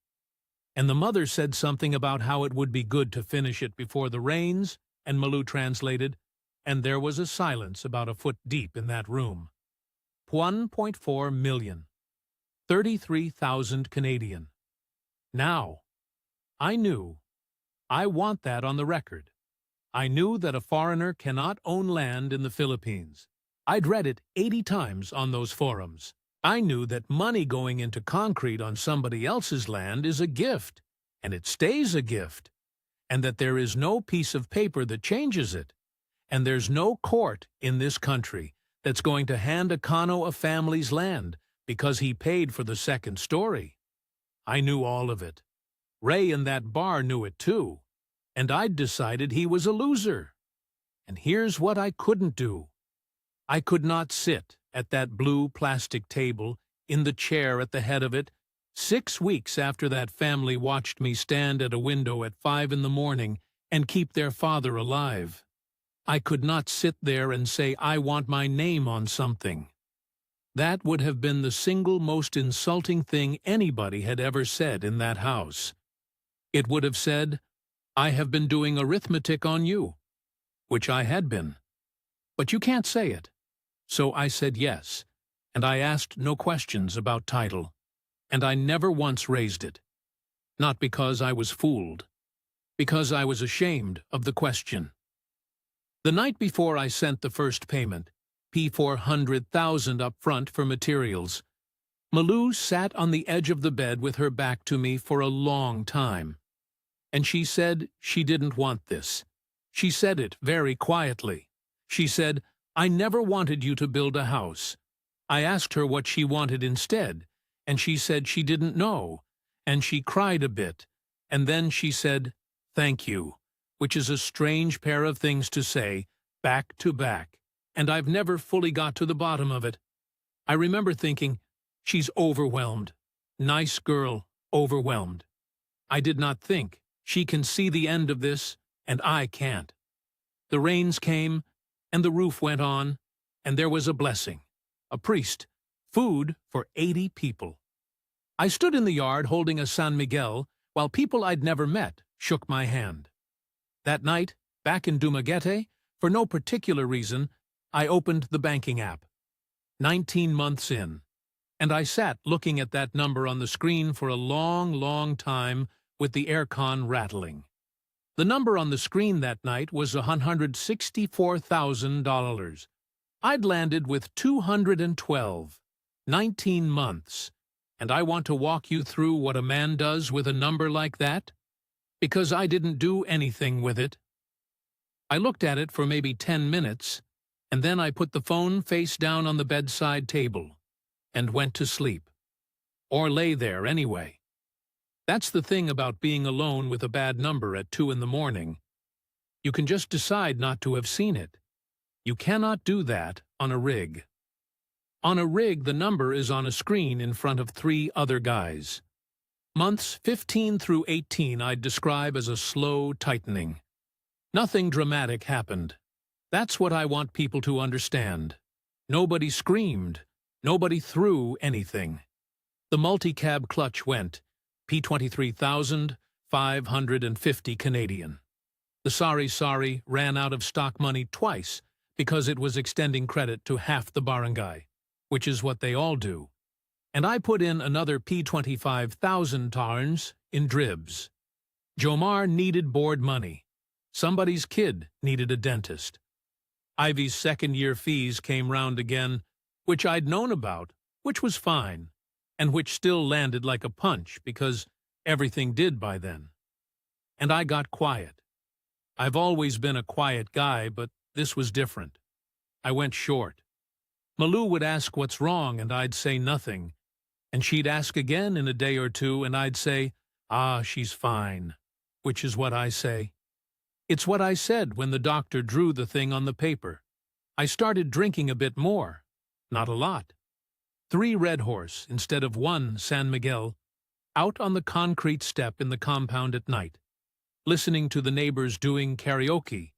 And the mother said something about how it would be good to finish it before the rains, and Malou translated, and there was a silence about a foot deep in that room. 1.4 million. 33,000 Canadian. Now, I knew. I want that on the record. I knew that a foreigner cannot own land in the Philippines. I'd read it 80 times on those forums. I knew that money going into concrete on somebody else's land is a gift, and it stays a gift, and that there is no piece of paper that changes it, and there's no court in this country that's going to hand Akano a family's land because he paid for the second story. I knew all of it. Ray in that bar knew it too, and I'd decided he was a loser. And here's what I couldn't do. I could not sit at that blue plastic table, in the chair at the head of it, 6 weeks after that family watched me stand at a window at 5 in the morning and keep their father alive. I could not sit there and say I want my name on something. That would have been the single most insulting thing anybody had ever said in that house. It would have said, I have been doing arithmetic on you, which I had been. But you can't say it. So I said yes, and I asked no questions about title, and I never once raised it. Not because I was fooled, because I was ashamed of the question. The night before I sent the first payment, P$400,000 up front for materials, Malou sat on the edge of the bed with her back to me for a long time. And she said she didn't want this. She said it very quietly. She said, I never wanted you to build a house. I asked her what she wanted instead, and she said she didn't know, and she cried a bit, and then she said, thank you, which is a strange pair of things to say, back to back, and I've never fully got to the bottom of it. I remember thinking, she's overwhelmed. Nice girl, overwhelmed. I did not think, she can see the end of this, and I can't. The rains came, and the roof went on, and there was a blessing, a priest, food for 80 people. I stood in the yard holding a San Miguel while people I'd never met shook my hand. That night, back in Dumaguete, for no particular reason, I opened the banking app. 19 months in, and I sat looking at that number on the screen for a long, long time with the aircon rattling. The number on the screen that night was $164,000. I'd landed with 212, 19 months, and I want to walk you through what a man does with a number like that, because I didn't do anything with it. I looked at it for maybe 10 minutes, and then I put the phone face down on the bedside table and went to sleep. Or lay there anyway. That's the thing about being alone with a bad number at 2 in the morning. You can just decide not to have seen it. You cannot do that on a rig. On a rig, the number is on a screen in front of 3 other guys. Months 15 through 18 I'd describe as a slow tightening. Nothing dramatic happened. That's what I want people to understand. Nobody screamed. Nobody threw anything. The multi-cab clutch went, P$23,550 Canadian. The sari-sari ran out of stock money twice because it was extending credit to half the barangay, which is what they all do. And I put in another P25,000 tarns in dribs. Jomar needed board money. Somebody's kid needed a dentist. Ivy's second-year fees came round again, which I'd known about, which was fine, and which still landed like a punch because everything did by then. And I got quiet. I've always been a quiet guy, but this was different. I went short. Malou would ask what's wrong, and I'd say nothing. And she'd ask again in a day or two, and I'd say, she's fine, which is what I say. It's what I said when the doctor drew the thing on the paper. I started drinking a bit more. Not a lot. 3 Red Horse instead of 1 San Miguel, out on the concrete step in the compound at night, listening to the neighbors doing karaoke,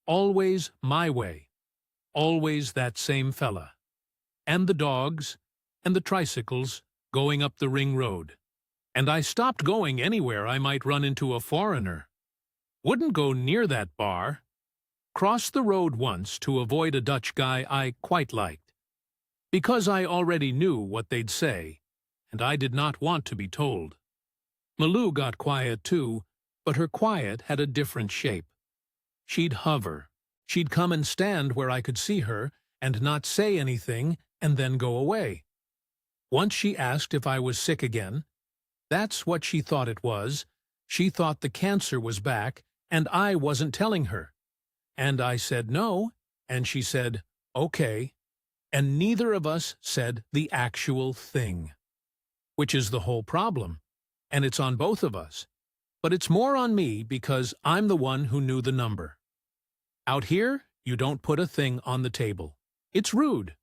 always my way, always that same fella, and the dogs, and the tricycles going up the ring road. And I stopped going anywhere I might run into a foreigner. Wouldn't go near that bar. Crossed the road once to avoid a Dutch guy I quite liked, because I already knew what they'd say, and I did not want to be told. Malou got quiet too, but her quiet had a different shape. She'd hover. She'd come and stand where I could see her, and not say anything, and then go away. Once she asked if I was sick again. That's what she thought it was. She thought the cancer was back, and I wasn't telling her. And I said no, and she said, okay, and neither of us said the actual thing. Which is the whole problem, and it's on both of us. But it's more on me because I'm the one who knew the number. Out here, you don't put a thing on the table. It's rude.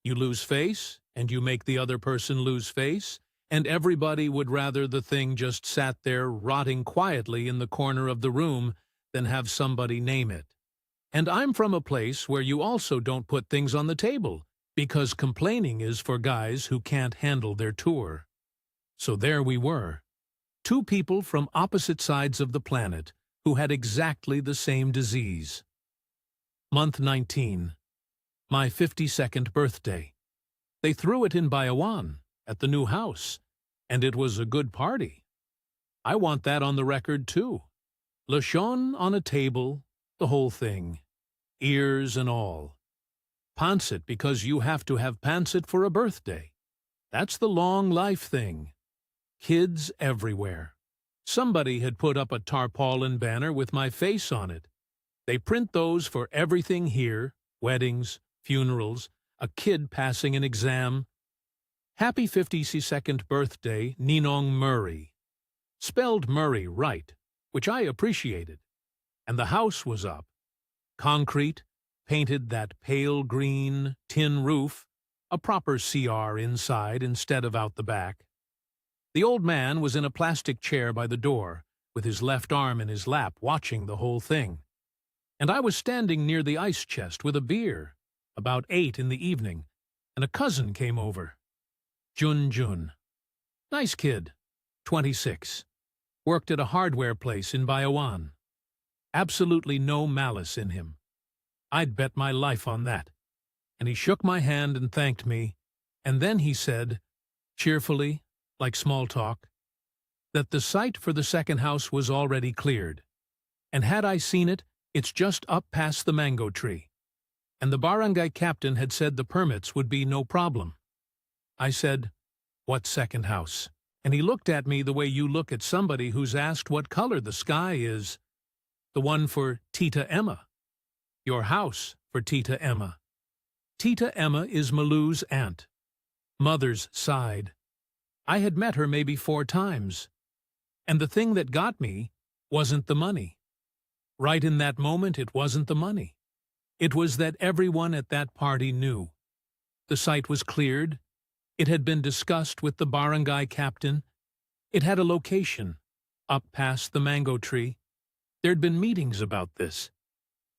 You lose face, and you make the other person lose face, and everybody would rather the thing just sat there rotting quietly in the corner of the room than have somebody name it. And I'm from a place where you also don't put things on the table, because complaining is for guys who can't handle their tour. So there we were, 2 people from opposite sides of the planet who had exactly the same disease. Month 19. My 52nd birthday. They threw it in Bayawan, at the new house, and it was a good party. I want that on the record, too. Lechon on a table, the whole thing. Ears and all. Pancit because you have to have pancit for a birthday. That's the long life thing. Kids everywhere. Somebody had put up a tarpaulin banner with my face on it. They print those for everything here, weddings, funerals, a kid passing an exam. Happy 52nd birthday, Ninong Murray. Spelled Murray right, which I appreciated. And the house was up. Concrete, painted that pale green, tin roof, a proper CR inside instead of out the back. The old man was in a plastic chair by the door, with his left arm in his lap watching the whole thing. And I was standing near the ice chest with a beer, about 8 in the evening, and a cousin came over. Jun. Nice kid, 26. Worked at a hardware place in Bayawan. Absolutely no malice in him. I'd bet my life on that. And he shook my hand and thanked me, and then he said, cheerfully, like small talk, that the site for the second house was already cleared, and had I seen it, it's just up past the mango tree, and the barangay captain had said the permits would be no problem. I said, what second house? And he looked at me the way you look at somebody who's asked what color the sky is. The one for Tita Emma. Your house for Tita Emma. Tita Emma is Malou's aunt. Mother's side. I had met her maybe 4 times. And the thing that got me wasn't the money. Right in that moment, it wasn't the money. It was that everyone at that party knew. The site was cleared. It had been discussed with the barangay captain. It had a location, up past the mango tree. There'd been meetings about this.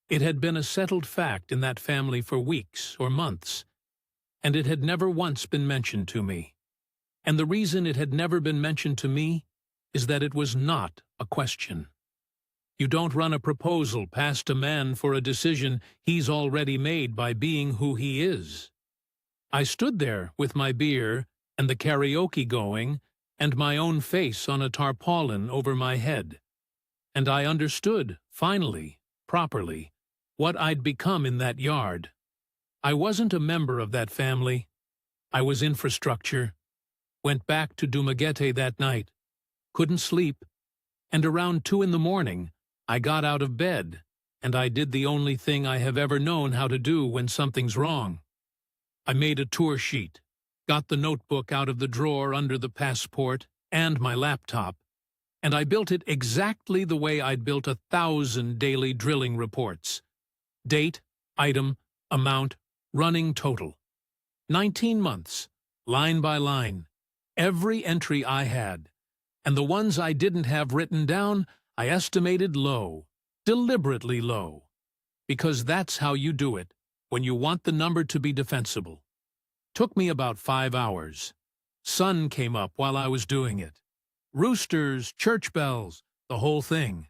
It had been a settled fact in that family for weeks or months, and it had never once been mentioned to me. And the reason it had never been mentioned to me is that it was not a question. You don't run a proposal past a man for a decision he's already made by being who he is. I stood there with my beer and the karaoke going and my own face on a tarpaulin over my head. And I understood, finally, properly, what I'd become in that yard. I wasn't a member of that family. I was infrastructure. Went back to Dumaguete that night. Couldn't sleep. And around 2 in the morning, I got out of bed, and I did the only thing I have ever known how to do when something's wrong. I made a tour sheet, got the notebook out of the drawer under the passport and my laptop, and I built it exactly the way I'd built 1,000 daily drilling reports. Date, item, amount, running total. 19 months, line by line, every entry I had, and the ones I didn't have written down I estimated low, deliberately low, because that's how you do it when you want the number to be defensible. Took me about 5 hours. Sun came up while I was doing it. Roosters, church bells, the whole thing.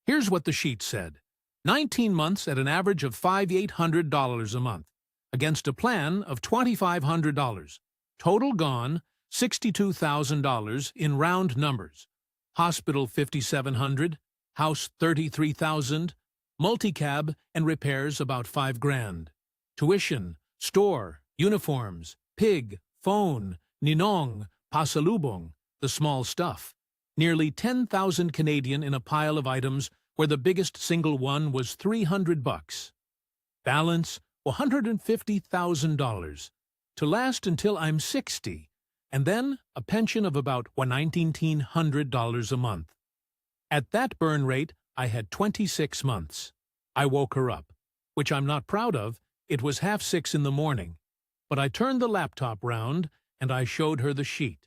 Here's what the sheet said. 19 months at an average of $5,800 a month, against a plan of $2,500. Total gone, $62,000 in round numbers. Hospital $5,700, house $33,000, multicab and repairs about $5,000. Tuition, store, uniforms, pig, phone, ninong, pasalubong, the small stuff. Nearly 10,000 Canadian in a pile of items where the biggest single one was $300. Balance, $150,000. To last until I'm 60. And then a pension of about $1,900 a month. At that burn rate, I had 26 months. I woke her up, which I'm not proud of. It was 5:30 in the morning. But I turned the laptop round and I showed her the sheet.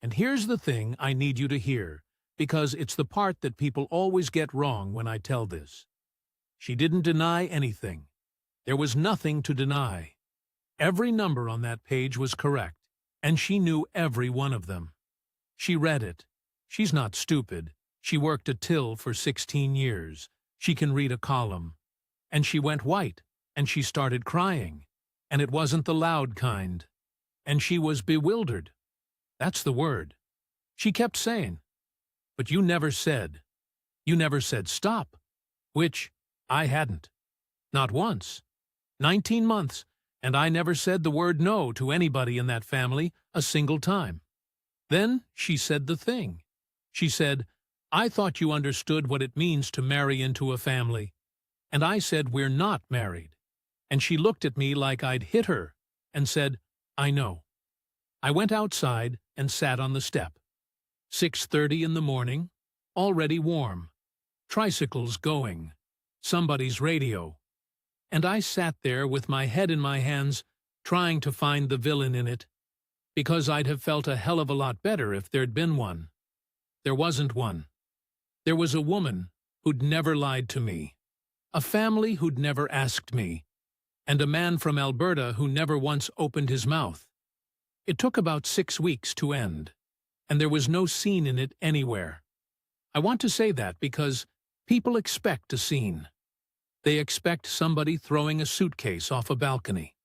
And here's the thing I need you to hear, because it's the part that people always get wrong when I tell this. She didn't deny anything. There was nothing to deny. Every number on that page was correct. And she knew every one of them. She read it. She's not stupid. She worked a till for 16 years. She can read a column. And she went white, and she started crying. And it wasn't the loud kind. And she was bewildered. That's the word. She kept saying, "But you never said stop," which I hadn't. Not once. 19 months. And I never said the word no to anybody in that family a single time. Then she said the thing. She said, "I thought you understood what it means to marry into a family." And I said, "We're not married." And she looked at me like I'd hit her and said, "I know." I went outside and sat on the step. 6:30 in the morning, already warm. Tricycles going. Somebody's radio. And I sat there with my head in my hands, trying to find the villain in it, because I'd have felt a hell of a lot better if there'd been one. There wasn't one. There was a woman who'd never lied to me, a family who'd never asked me, and a man from Alberta who never once opened his mouth. It took about 6 weeks to end, and there was no scene in it anywhere. I want to say that because people expect a scene. They expect somebody throwing a suitcase off a balcony.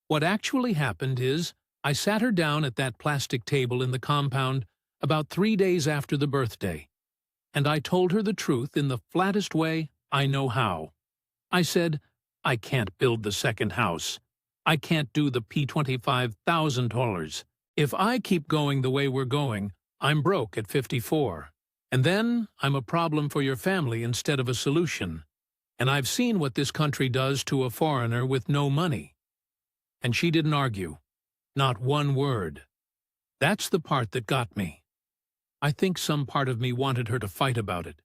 What actually happened is, I sat her down at that plastic table in the compound about 3 days after the birthday, and I told her the truth in the flattest way I know how. I said, "I can't build the second house. I can't do the $25,000. If I keep going the way we're going, I'm broke at 54. And then I'm a problem for your family instead of a solution. And I've seen what this country does to a foreigner with no money." And she didn't argue. Not one word. That's the part that got me. I think some part of me wanted her to fight about it.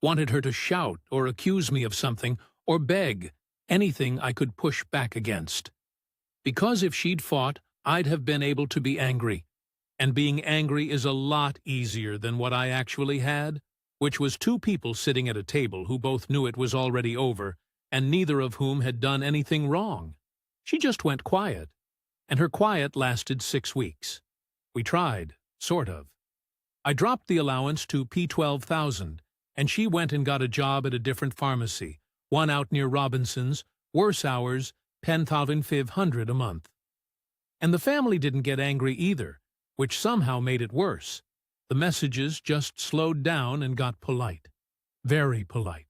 Wanted her to shout or accuse me of something or beg, anything I could push back against. Because if she'd fought, I'd have been able to be angry. And being angry is a lot easier than what I actually had, which was 2 people sitting at a table who both knew it was already over, and neither of whom had done anything wrong. She just went quiet, and her quiet lasted 6 weeks. We tried, sort of. I dropped the allowance to P12,000, and she went and got a job at a different pharmacy, one out near Robinson's, worse hours, 10,500 a month. And the family didn't get angry either, which somehow made it worse. The messages just slowed down and got polite. Very polite.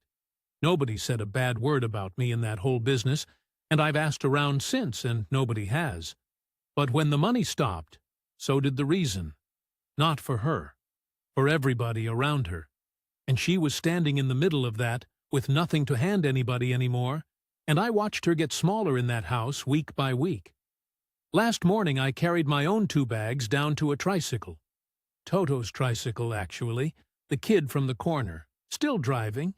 Nobody said a bad word about me in that whole business, and I've asked around since, and nobody has. But when the money stopped, so did the reason. Not for her, for everybody around her. And she was standing in the middle of that, with nothing to hand anybody anymore, and I watched her get smaller in that house week by week. Last morning I carried my own 2 bags down to a tricycle. Toto's tricycle, actually, the kid from the corner, still driving.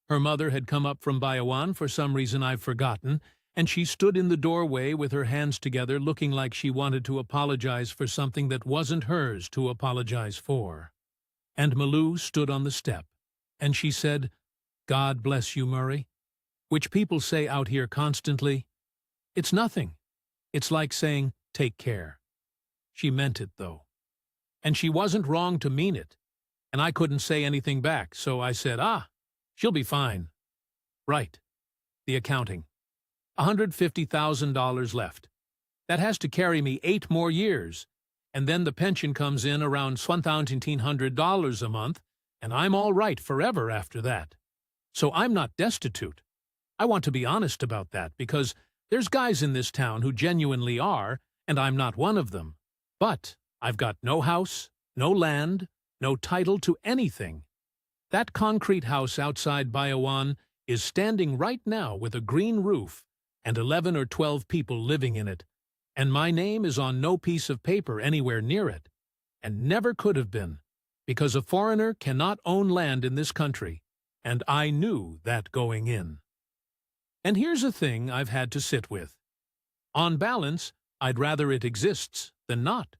Her mother had come up from Bayawan for some reason I've forgotten, and she stood in the doorway with her hands together looking like she wanted to apologize for something that wasn't hers to apologize for. And Malou stood on the step, and she said, "God bless you, Murray," which people say out here constantly. It's nothing. It's like saying, "Take care." She meant it, though. And she wasn't wrong to mean it. And I couldn't say anything back, so I said, she'll be fine. Right. The accounting. $150,000 left. That has to carry me 8 more years. And then the pension comes in around $1,700 a month, and I'm all right forever after that. So I'm not destitute. I want to be honest about that, because there's guys in this town who genuinely are, and I'm not one of them. But I've got no house, no land, no title to anything. That concrete house outside Bayawan is standing right now with a green roof and 11 or 12 people living in it, and my name is on no piece of paper anywhere near it, and never could have been, because a foreigner cannot own land in this country, and I knew that going in. And here's a thing I've had to sit with. On balance, I'd rather it exists than not.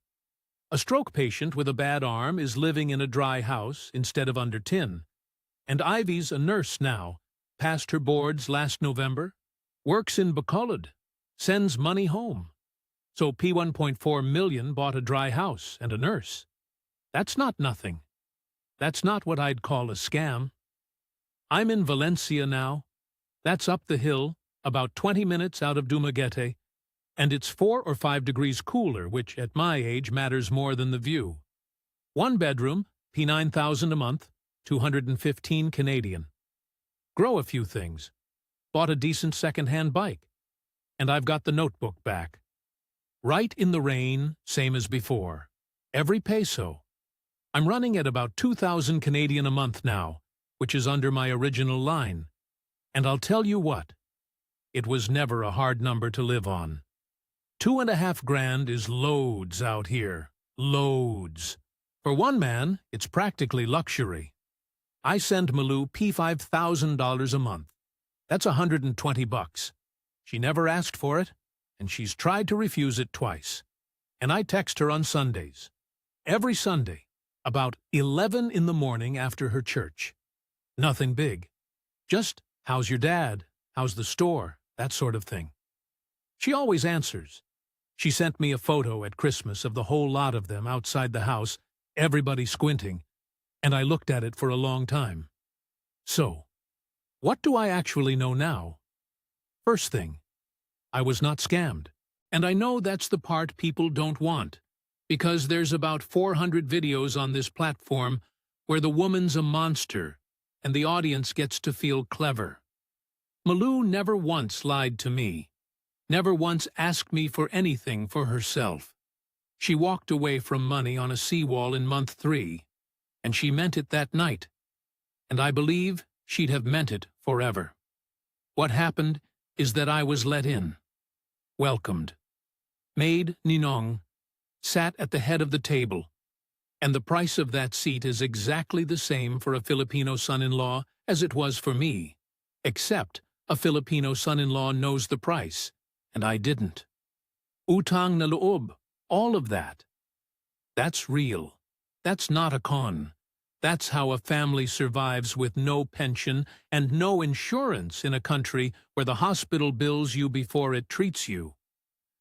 A stroke patient with a bad arm is living in a dry house instead of under tin. And Ivy's a nurse now, passed her boards last November, works in Bacolod, sends money home. So P1.4 million bought a dry house and a nurse. That's not nothing. That's not what I'd call a scam. I'm in Valencia now. That's up the hill, about 20 minutes out of Dumaguete, and it's 4 or 5 degrees cooler, which at my age matters more than the view. 1 bedroom, P9,000 a month, 215 Canadian. Grow a few things. Bought a decent second-hand bike. And I've got the notebook back. Right in the rain, same as before. Every peso. I'm running at about 2,000 Canadian a month now, which is under my original line. And I'll tell you what, it was never a hard number to live on. 2.5 grand is loads out here. Loads. For one man, it's practically luxury. I send Malou P5,000 a month. That's $120. She never asked for it, and she's tried to refuse it twice. And I text her on Sundays. Every Sunday, about 11 in the morning after her church. Nothing big. Just, how's your dad? How's the store? That sort of thing. She always answers. She sent me a photo at Christmas of the whole lot of them outside the house, everybody squinting, and I looked at it for a long time. So, what do I actually know now? First thing, I was not scammed. And I know that's the part people don't want, because there's about 400 videos on this platform where the woman's a monster, and the audience gets to feel clever. Malou never once lied to me, never once asked me for anything for herself. She walked away from money on a seawall in month 3, and she meant it that night, and I believe she'd have meant it forever. What happened is that I was let in, welcomed, made ninong, sat at the head of the table, and the price of that seat is exactly the same for a Filipino son-in-law as it was for me, except a Filipino son-in-law knows the price, and I didn't. Utang na loob, all of that. That's real. That's not a con. That's how a family survives with no pension and no insurance in a country where the hospital bills you before it treats you.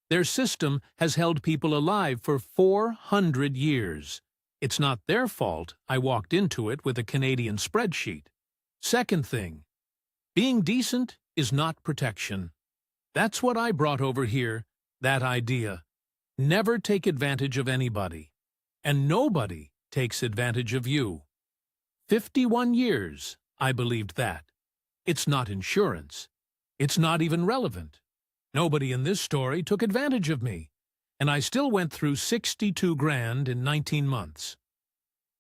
Their system has held people alive for 400 years. It's not their fault I walked into it with a Canadian spreadsheet. Second thing, being decent is not protection. That's what I brought over here, that idea. Never take advantage of anybody. And nobody takes advantage of you. 51 years, I believed that. It's not insurance. It's not even relevant. Nobody in this story took advantage of me, and I still went through 62 grand in 19 months.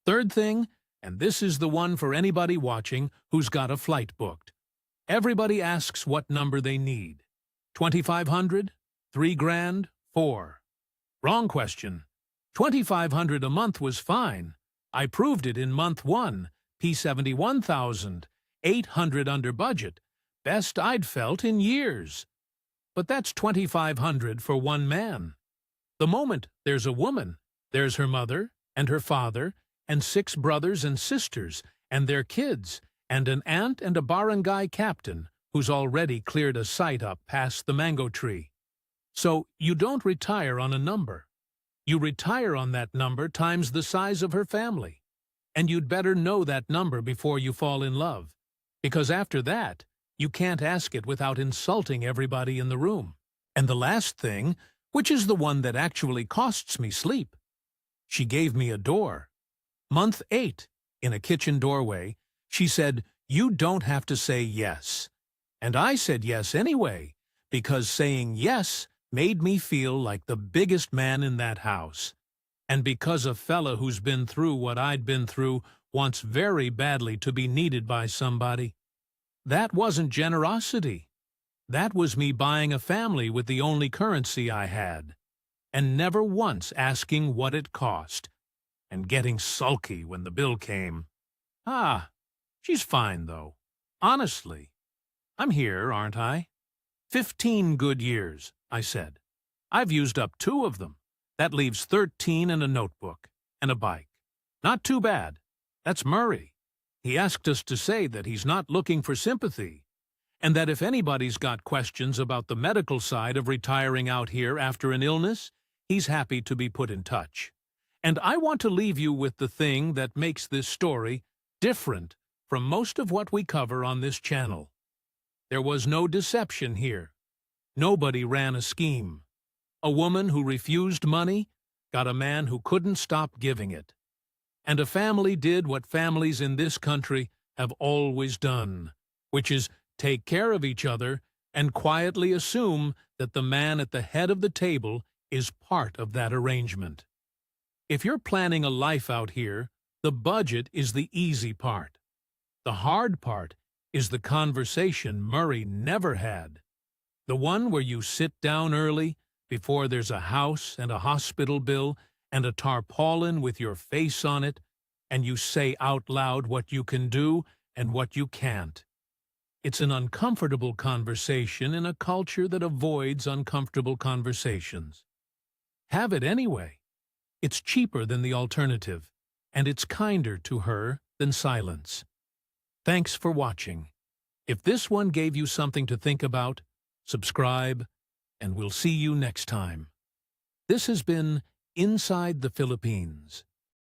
Third thing, and this is the one for anybody watching who's got a flight booked. Everybody asks what number they need. 2,500? 3 grand? 4. Wrong question. 2,500 a month was fine. I proved it in month 1, P71,000, 800 under budget. Best I'd felt in years. But that's 2,500 for one man. The moment there's a woman, there's her mother and her father and 6 brothers and sisters and their kids and an aunt and a barangay captain who's already cleared a site up past the mango tree. So you don't retire on a number. You retire on that number times the size of her family. And you'd better know that number before you fall in love, because after that, you can't ask it without insulting everybody in the room. And the last thing, which is the one that actually costs me sleep. She gave me a door. Month 8, in a kitchen doorway, she said, "You don't have to say yes." And I said yes anyway, because saying yes made me feel like the biggest man in that house. And because a fella who's been through what I'd been through wants very badly to be needed by somebody. That wasn't generosity. That was me buying a family with the only currency I had, and never once asking what it cost, and getting sulky when the bill came. Ah, she's fine, though. Honestly. I'm here, aren't I? 15 good years, I said. I've used up 2 of them. That leaves 13 and a notebook, and a bike. Not too bad. That's Murray. He asked us to say that he's not looking for sympathy, and that if anybody's got questions about the medical side of retiring out here after an illness, he's happy to be put in touch. And I want to leave you with the thing that makes this story different from most of what we cover on this channel. There was no deception here. Nobody ran a scheme. A woman who refused money got a man who couldn't stop giving it. And a family did what families in this country have always done, which is take care of each other and quietly assume that the man at the head of the table is part of that arrangement. If you're planning a life out here, the budget is the easy part. The hard part is the conversation Murray never had. The one where you sit down early before there's a house and a hospital bill and a tarpaulin with your face on it, and you say out loud what you can do and what you can't. It's an uncomfortable conversation in a culture that avoids uncomfortable conversations. Have it anyway. It's cheaper than the alternative, and it's kinder to her than silence. Thanks for watching. If this one gave you something to think about, subscribe, and we'll see you next time. This has been Inside the Philippines.